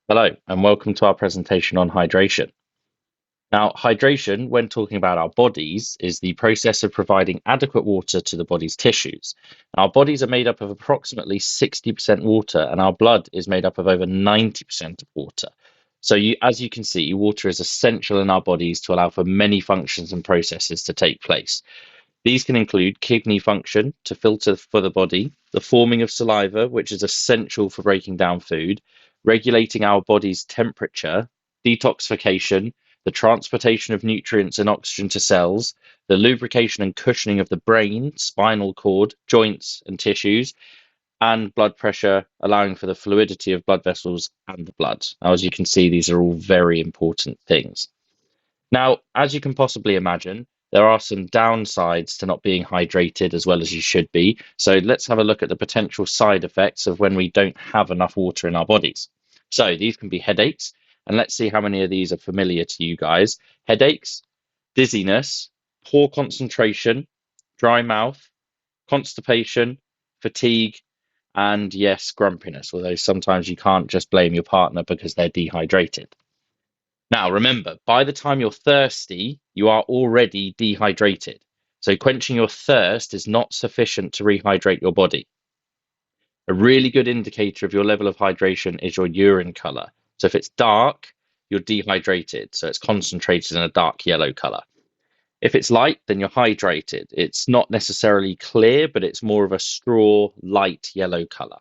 Hello, and welcome to our presentation on hydration. Now, hydration, when talking about our bodies, is the process of providing adequate water to the body's tissues. Our bodies are made up of approximately 60% water, and our blood is made up of over 90% of water. So, as you can see, water is essential in our bodies to allow for many functions and processes to take place. These can include kidney function to filter for the body, the forming of saliva, which is essential for breaking down food, regulating our body's temperature, detoxification, the transportation of nutrients and oxygen to cells, the lubrication and cushioning of the brain, spinal cord, joints, and tissues, and blood pressure, allowing for the fluidity of blood vessels and the blood. Now, as you can see, these are all very important things. Now, as you can possibly imagine, there are some downsides to not being hydrated as well as you should be. So let's have a look at the potential side effects of when we don't have enough water in our bodies. So these can be headaches, and let's see how many of these are familiar to you guys. Headaches, dizziness, poor concentration, dry mouth, constipation, fatigue, and yes, grumpiness, although sometimes you can't just blame your partner because they're dehydrated. Now, remember, by the time you're thirsty, you are already dehydrated. So, quenching your thirst is not sufficient to rehydrate your body. A really good indicator of your level of hydration is your urine color. So, if it's dark, you're dehydrated. So, it's concentrated in a dark yellow color. If it's light, then you're hydrated. It's not necessarily clear, but it's more of a straw, light yellow color.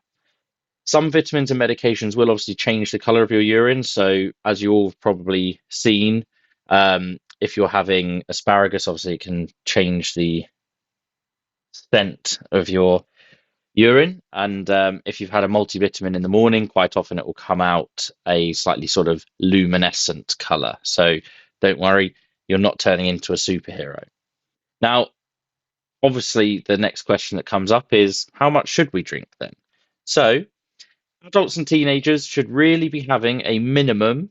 Some vitamins and medications will obviously change the color of your urine. So, as you all have probably seen, if you're having asparagus, obviously it can change the scent of your urine. And if you've had a multivitamin in the morning, quite often it will come out a slightly sort of luminescent color. So, don't worry, you're not turning into a superhero. Now, obviously, the next question that comes up is how much should we drink then? So, adults and teenagers should really be having a minimum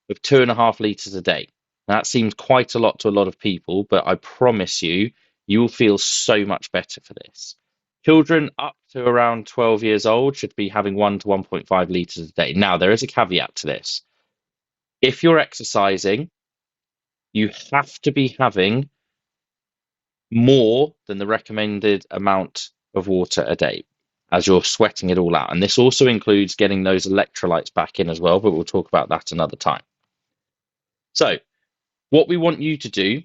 of 2.5 liters a day. Now, that seems quite a lot to a lot of people, but I promise you, you will feel so much better for this. Children up to around 12 years old should be having 1 to 1.5 liters a day. Now, there is a caveat to this. If you're exercising, you have to be having more than the recommended amount of water a day as you're sweating it all out. And this also includes getting those electrolytes back in as well, but we'll talk about that another time. So, what we want you to do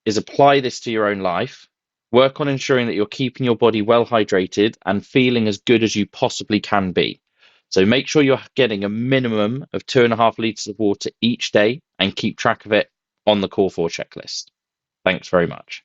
is apply this to your own life, work on ensuring that you're keeping your body well hydrated and feeling as good as you possibly can be. So, make sure you're getting a minimum of 2.5 liters of water each day and keep track of it on the Core 4 checklist. Thanks very much.